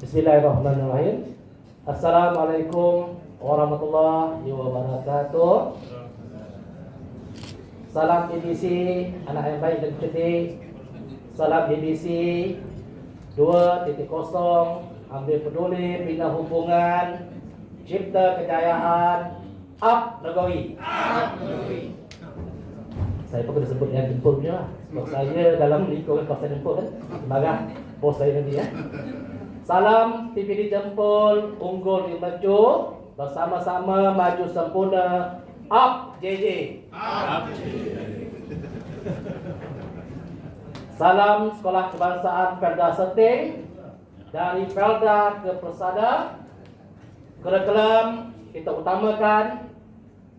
Bismillahirrahmanirrahim. Assalamualaikum warahmatullahi wabarakatuh. Salam EBC, anak yang baik dan cerdik. Salam EBC 2.0, ambil peduli, bina hubungan, cipta kejayaan, up negeri. Saya pun kena sebut yang jemput punya lah. Sebab saya dalam lingkungan kawasan jemput kan, sebagai bos saya nanti ya. Salam PPD Jempol, unggul di maju, bersama-sama maju sempurna. Up JJ. Up JJ. Salam Sekolah Kebangsaan Perda Seting, dari Perda ke Persada. Kurikulum kita utamakan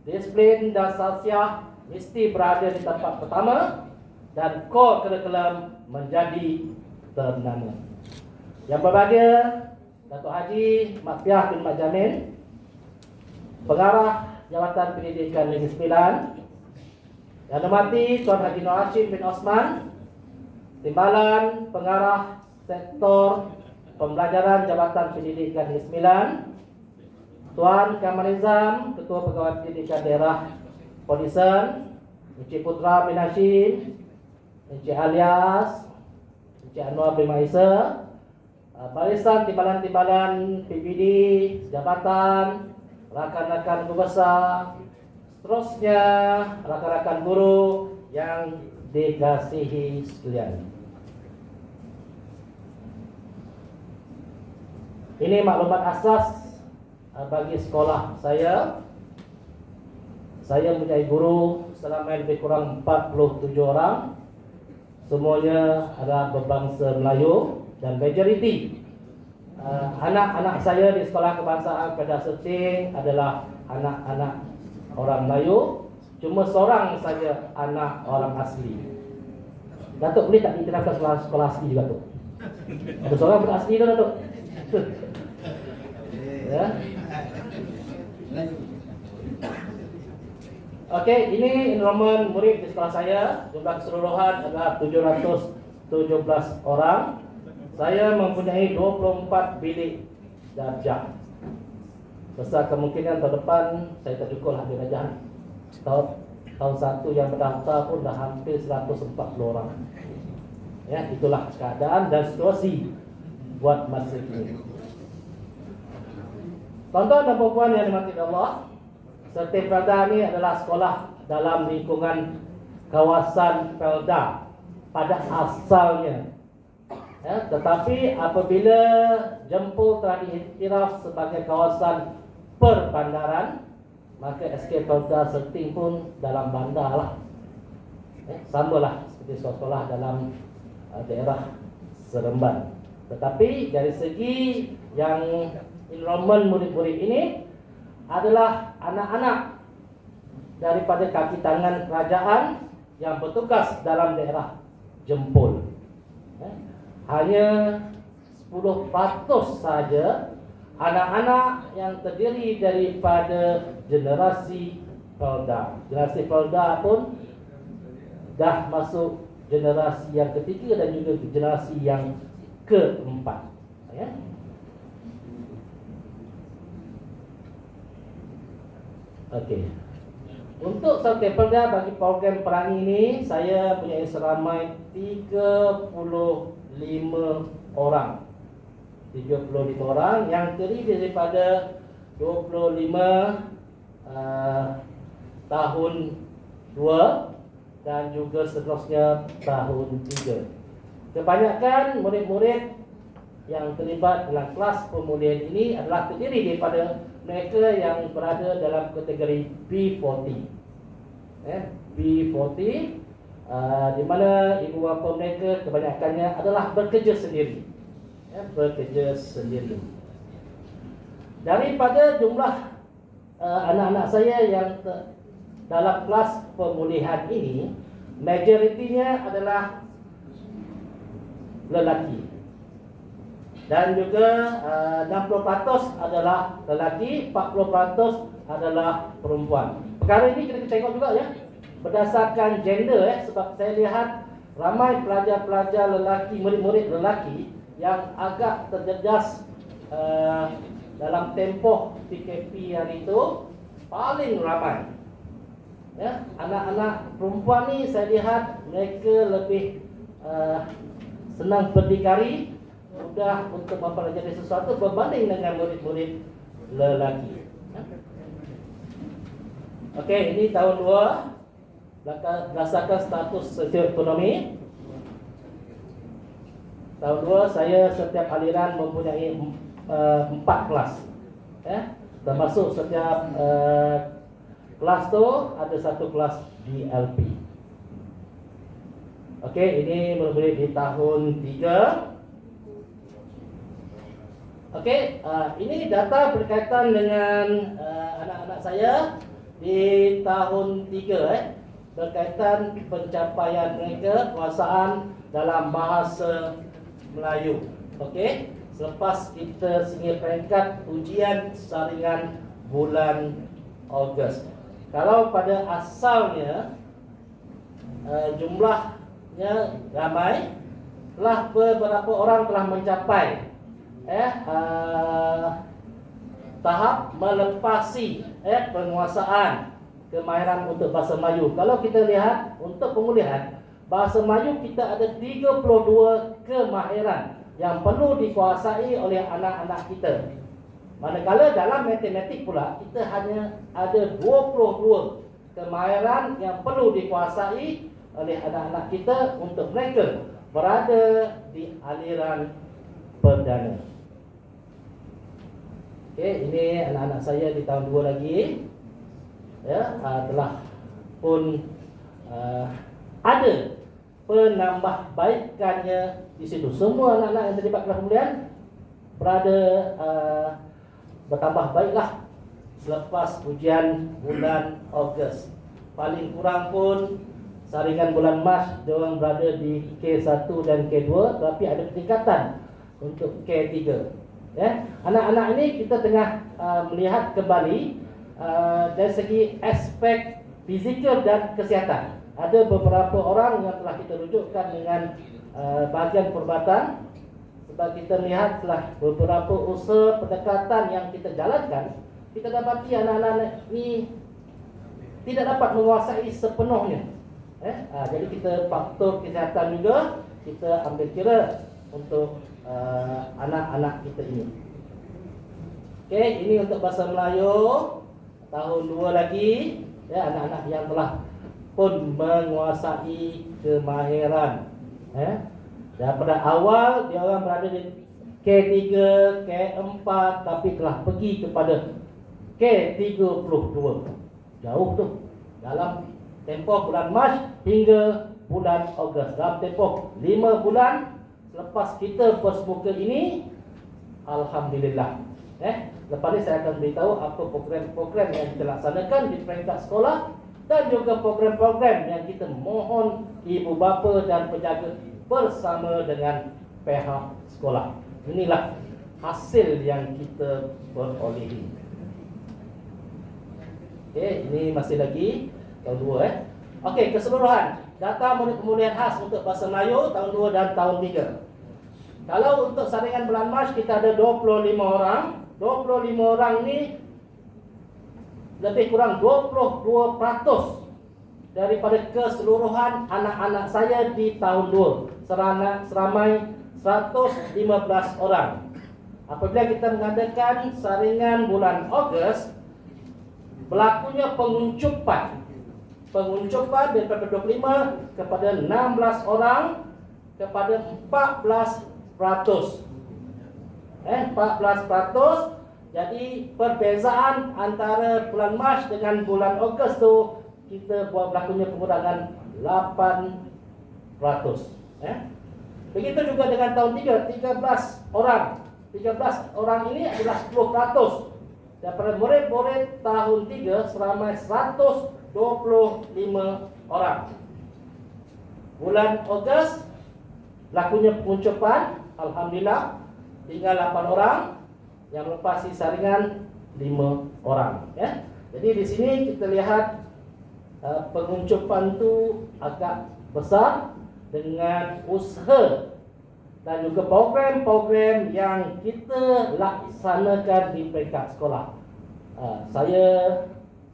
disiplin dan sasiah mesti berada di tempat pertama, dan core kurikulum menjadi ternama. Yang berbahagia Datuk Haji Matfiah bin Mat Jamin, Pengarah Jabatan Pendidikan Negeri Sembilan. Yang hormati Tuan Haji Nur Hashim bin Osman, Timbalan Pengarah Sektor Pembelajaran Jabatan Pendidikan Negeri Sembilan. Tuan Kamal Nizam, Ketua Pegawai Pendidikan Daerah Polisen. Encik Putra bin Hashim, Encik Alias, Encik Anwar bin Maisa, barisan timbalan-timbalan PPD, jabatan, rakan-rakan guru besar, seterusnya rakan-rakan guru yang dikasihi sekalian. Ini maklumat asas bagi sekolah saya. Saya mempunyai guru selama lebih kurang 47 orang. Semuanya adalah berbangsa Melayu. Dan majoriti anak-anak saya di Sekolah Kebangsaan Perda Seting adalah anak-anak orang Melayu. Cuma seorang saja anak orang asli. Datuk boleh tak diterangkan sekolah asli juga tu? Ada seorang budak asli tu Datuk? Ya. Okey, ini enrollment murid di sekolah saya. Jumlah keseluruhan adalah 717 orang. Saya mempunyai 24 bilik darjah. Besar kemungkinan tahun depan saya tak cukup lah bilik darjah. Tahun satu yang berdaftar pun dah hampir 140 orang. Ya, itulah keadaan dan situasi buat masa ini. Tuan-tuan dan puan yang dimati Allah, Seting Perda ini adalah sekolah dalam lingkungan kawasan Perda pada asalnya. Ya, tetapi apabila Jempol telah diiktiraf sebagai kawasan perbandaran, maka SK Perda Seting pun dalam bandar lah. Samalah seperti sekolah dalam daerah Seremban. Tetapi dari segi yang enrollment murid-murid ini adalah anak-anak daripada kaki tangan kerajaan yang bertugas dalam daerah Jempol. Hanya 10% saja anak-anak yang terdiri daripada generasi Perda. Generasi Perda pun dah masuk generasi yang ketiga dan juga generasi yang keempat. Ya. Okey. Untuk Seting Perda bagi program perangi ini, saya punya seramai 35 orang. 35 orang yang terdiri daripada 25 tahun 2 dan juga seterusnya tahun 3. Kebanyakan murid-murid yang terlibat dalam kelas pemulihan ini adalah terdiri daripada mereka yang berada dalam kategori B40. B40 di mana ibu bapa mereka kebanyakannya adalah bekerja sendiri. Bekerja sendiri. Daripada jumlah anak-anak saya yang dalam kelas pemulihan ini, majoritinya adalah lelaki. Dan juga 60% adalah lelaki, 40% adalah perempuan. Perkara ini kita tengok juga ya, berdasarkan gender sebab saya lihat ramai pelajar-pelajar lelaki, murid-murid lelaki yang agak terjejas dalam tempoh PKP hari itu paling ramai. Ya, anak-anak perempuan ni saya lihat mereka lebih senang berdikari, mudah untuk mempelajari sesuatu berbanding dengan murid-murid lelaki. Ya. Okey, ini tahun 2 berdasarkan status sosioekonomi. Tahun 2 saya setiap aliran mempunyai 4 kelas. Ya, termasuk setiap kelas tu ada satu kelas DLP. Okey, ini murid-murid di tahun 3. Okey, ini data berkaitan dengan anak-anak saya di tahun 3 berkaitan pencapaian mereka penguasaan dalam bahasa Melayu. Okey, selepas kita sehingga peringkat ujian saringan bulan Ogos. Kalau pada asalnya jumlahnya ramai, telah beberapa orang telah mencapai tahap melepasi penguasaan kemahiran untuk bahasa Melayu. Kalau kita lihat untuk pemulihan bahasa Melayu, kita ada 32 kemahiran yang perlu dikuasai oleh anak-anak kita. Manakala dalam matematik pula kita hanya ada 22 kemahiran yang perlu dikuasai oleh anak-anak kita untuk mereka berada di aliran perdana. Okey, ini anak-anak saya di tahun 2 lagi. Ya, telah pun ada penambahbaikannya di situ. Semua anak-anak yang terlibat kelas pemulihan berada bertambah baiklah selepas ujian bulan Ogos. Paling kurang pun saringan bulan Mac diorang berada di K1 dan K2, tapi ada peningkatan untuk K3. Ya, anak-anak ini kita tengah melihat kembali dari segi aspek fizikal dan kesihatan. Ada beberapa orang yang telah kita rujukkan dengan bahagian perubatan. Sebab kita lihat telah beberapa usaha pendekatan yang kita jalankan, kita dapati anak-anak ini tidak dapat menguasai sepenuhnya. Jadi kita faktor kesihatan juga kita ambil kira untuk anak-anak kita ini. Okey, ini untuk bahasa Melayu tahun 2 lagi. Ya, anak-anak yang telah pun menguasai kemahiran. Daripada awal dia orang berada di K3, K4, tapi telah pergi kepada K32. Jauh tu. Dalam tempoh bulan Mac hingga bulan Ogos. Dalam tempoh 5 bulan selepas kita bersemuka ini, alhamdulillah. Lepas ni saya akan beritahu apa program-program yang kita laksanakan di peringkat sekolah dan juga program-program yang kita mohon ibu bapa dan penjaga bersama dengan pihak sekolah. Inilah hasil yang kita perolehi. Okey, ini masih lagi tahun 2 Okey, keseluruhan data murid pemulihan khas untuk bahasa Melayu tahun 2 dan tahun 3. Kalau untuk saringan bulan Mac kita ada 25 orang. 25 orang ni lebih kurang 22% daripada keseluruhan anak-anak saya di tahun 2. Seramai 115 orang. Apabila kita mengadakan saringan bulan Ogos, berlakunya penguncupan daripada 25 kepada 16 orang kepada 14%. 14%. Jadi perbezaan antara bulan Mac dengan bulan Ogos tu kita buat berlakunya pengurangan 8%. Begitu juga dengan tahun 3, 13 orang. 13 orang ini adalah 10%. Daripada murid-murid tahun 3 seramai 125 orang. Bulan Ogos berlakunya penguncupan, alhamdulillah tinggal 8 orang, yang melepasi saringan 5 orang. Jadi di sini kita lihat penguncupan tu agak besar dengan usaha dan juga program-program yang kita laksanakan di peringkat sekolah. Saya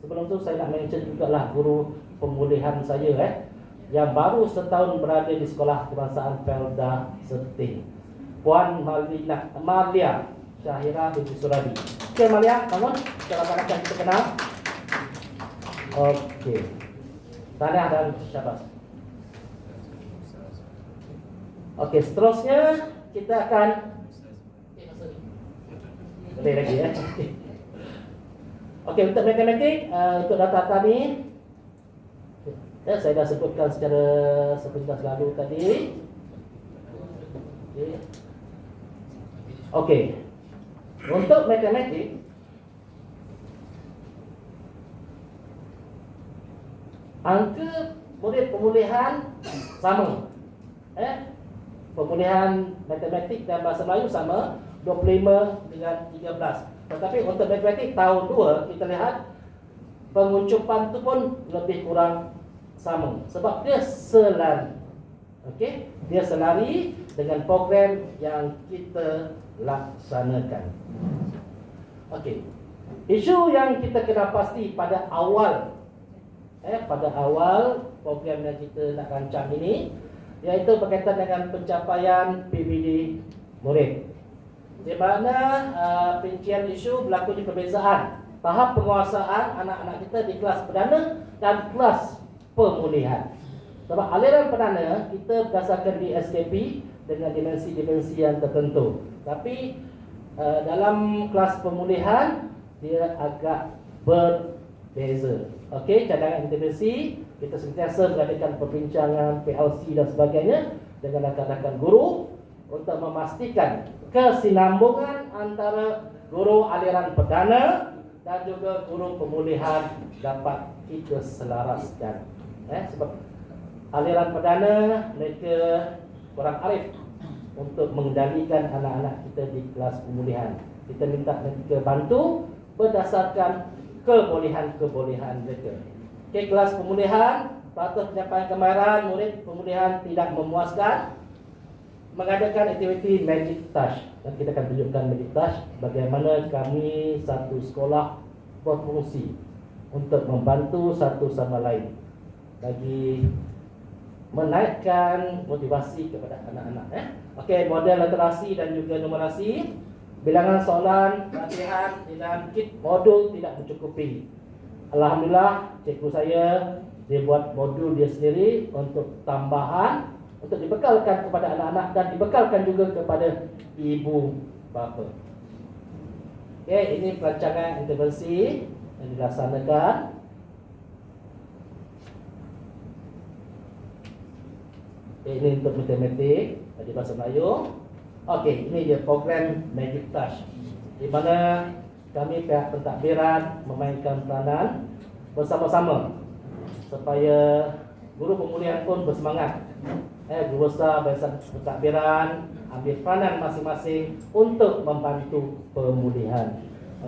sebelum tu saya nak mention juga lah guru pemulihan saya yang baru setahun berada di Sekolah Kebangsaan Felda Serting, Puan Malia Syahira binti Suradi. Okey Malia, bangun. Kita akan kita kenal. Okey. Tahniah dan syabas. Okey, seterusnya kita akan boleh lagi ya. Okey, untuk matematik, untuk data ni saya dah sebutkan secara sepintas lalu tadi. Okey. Untuk matematik, angka murid pemulihan sama. Pemulihan matematik dan bahasa Melayu sama, 25 dengan 13. Tetapi untuk matematik tahun 2 kita lihat penguncupan tu pun lebih kurang sama sebab dia selari. Okey, dia selari dengan program yang kita laksanakan. Okey. Isu yang kita kena pasti pada awal program yang kita nak rancang ini, iaitu berkaitan dengan pencapaian PBD murid. Di mana perincian isu berlakunya perbezaan tahap penguasaan anak-anak kita di kelas perdana dan kelas pemulihan. Sebab aliran perdana kita berdasarkan di SKP dengan dimensi-dimensi yang tertentu. Tapi dalam kelas pemulihan dia agak berbeza. Okey, cadangan intervensi kita sentiasa mengadakan perbincangan PLC dan sebagainya dengan rakan-rakan guru untuk memastikan kesinambungan antara guru aliran perdana dan juga guru pemulihan dapat kita selaraskan. Sebab aliran perdana mereka kurang arif untuk mengendalikan anak-anak kita di kelas pemulihan. Kita minta mereka bantu berdasarkan kebolehan-kebolehan mereka. Okey, kelas pemulihan, faktor penyampaian kemahiran murid pemulihan tidak memuaskan, mengadakan aktiviti Magic Touch. Dan kita akan tunjukkan Magic Touch bagaimana kami satu sekolah berfungsi untuk membantu satu sama lain bagi menaikkan motivasi kepada anak-anak. Okey, model literasi dan juga numerasi, bilangan soalan, latihan dan kit modul tidak mencukupi. Alhamdulillah, cikgu saya dia buat modul dia sendiri untuk tambahan, untuk dibekalkan kepada anak-anak dan dibekalkan juga kepada ibu bapa. Okey, ini perancangan intervensi yang dilaksanakan. Ini untuk matematik di bahasa Melayu. Okey, ini dia program Magic Touch, di mana kami pihak pentadbiran memainkan peranan bersama-sama supaya guru pemulihan pun bersemangat. Guru besar barisan pentadbiran ambil peranan masing-masing untuk membantu pemulihan.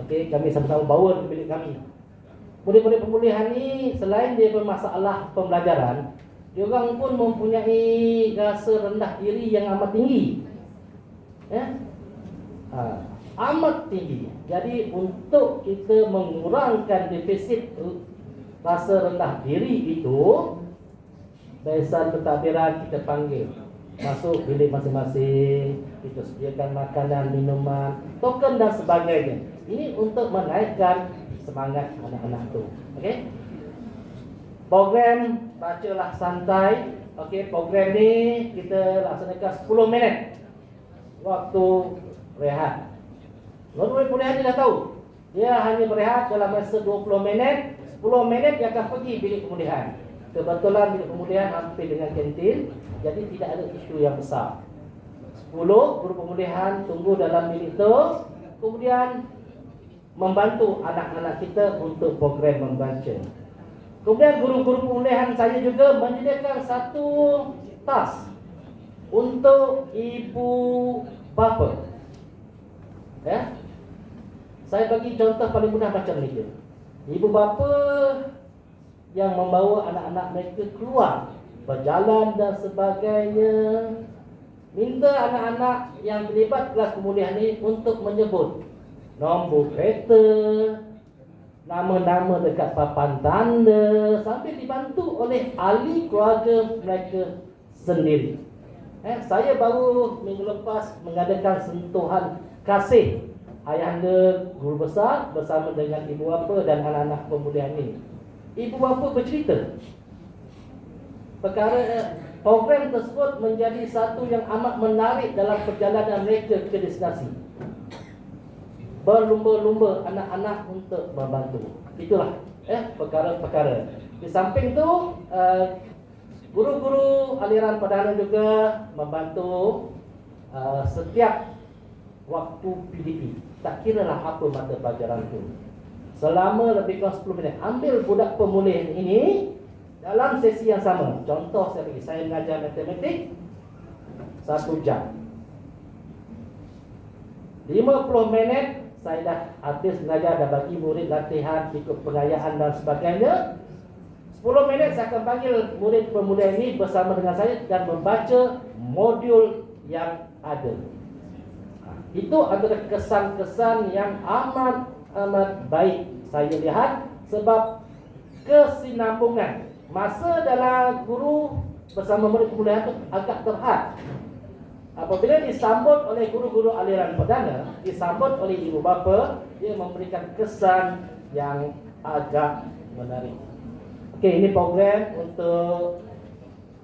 Okey, kami sama-sama bawa ke bilik kami. Murid-murid pemulihan ni selain dia bermasalah pembelajaran, diorang pun mempunyai rasa rendah diri yang amat tinggi. Amat tinggi. Jadi untuk kita mengurangkan defisit rasa rendah diri itu, barisan pentadbiran kita panggil masuk bilik masing-masing, kita sediakan makanan, minuman, token dan sebagainya. Ini untuk menaikkan semangat anak-anak itu. Okey. Program Bacalah Santai. Okey, program ni kita laksanakan 10 minit waktu rehat. Murid pemulihan dia dah tahu, dia hanya berehat dalam masa 20 minit. 10 minit dia akan pergi bilik pemulihan. Kebetulan bilik pemulihan hampir dengan kantin, jadi tidak ada isu yang besar. 10 guru pemulihan tunggu dalam bilik itu, kemudian membantu anak-anak kita untuk program membaca. Kemudian guru-guru pemulihan saya juga menyediakan satu tas untuk ibu bapa. Saya bagi contoh paling mudah macam ni. Ibu bapa yang membawa anak-anak mereka keluar berjalan dan sebagainya, minta anak-anak yang terlibat kelas pemulihan ini untuk menyebut nombor kereta, nama-nama dekat papan tanda, sambil dibantu oleh ahli keluarga mereka sendiri. Saya baru minggu lepas mengadakan sentuhan kasih ayahanda guru besar bersama dengan ibu bapa dan anak-anak pemulihan ini. Ibu bapa bercerita perkara program tersebut menjadi satu yang amat menarik dalam perjalanan mereka ke destinasi. Berlumba-lumba anak-anak untuk membantu. Itulah perkara-perkara. Di samping tu guru-guru aliran perdana juga membantu setiap waktu PDP. Tak kira lah apa mata pelajaran tu. Selama lebih kurang 10 minit. Ambil budak pemulihan ini dalam sesi yang sama. Contoh saya mengajar matematik 1 jam. 50 minit saya dah habis mengajar, dah bagi murid latihan ikut pengayaan dan sebagainya. 10 minit saya akan panggil murid pemulihan ini bersama dengan saya dan membaca modul yang ada. Itu adalah kesan-kesan yang amat baik saya lihat, sebab kesinambungan masa dalam guru bersama murid pemulihan itu agak terhad. Apabila disambut oleh guru-guru aliran perdana, disambut oleh ibu bapa, dia memberikan kesan yang agak menarik. Okey, ini program untuk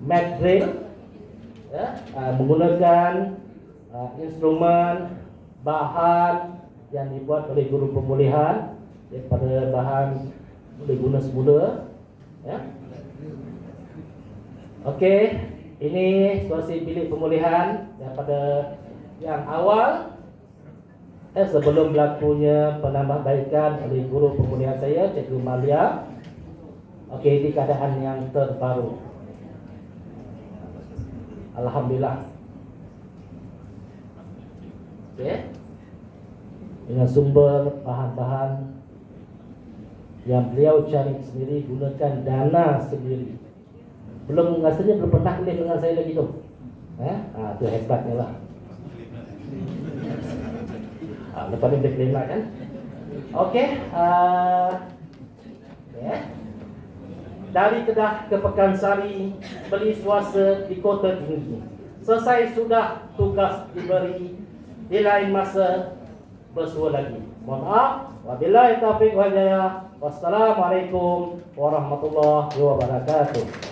math drill, menggunakan instrumen bahan yang dibuat oleh guru pemulihan daripada bahan boleh guna semula. Okey, ini situasi bilik pemulihan daripada yang awal sebelum berlakunya penambahbaikan oleh guru pemulihan saya, Cikgu Malia. Okey, di keadaan yang terbaru. Alhamdulillah. Okey. Dengan sumber bahan-bahan yang beliau cari sendiri, gunakan dana sendiri. Rasanya belum pernah claim dengan saya lagi tu. Tu hebatnya lah. Lepas ni dia claim lah kan. Okey. Dari Kedah ke Pekansari, beli swasta di Kota Tinggi. Selesai sudah tugas diberi, di lain masa bersua lagi. Mohon maaf. Wabillahi taufiq wal hidayah. Wassalamualaikum warahmatullahi wabarakatuh.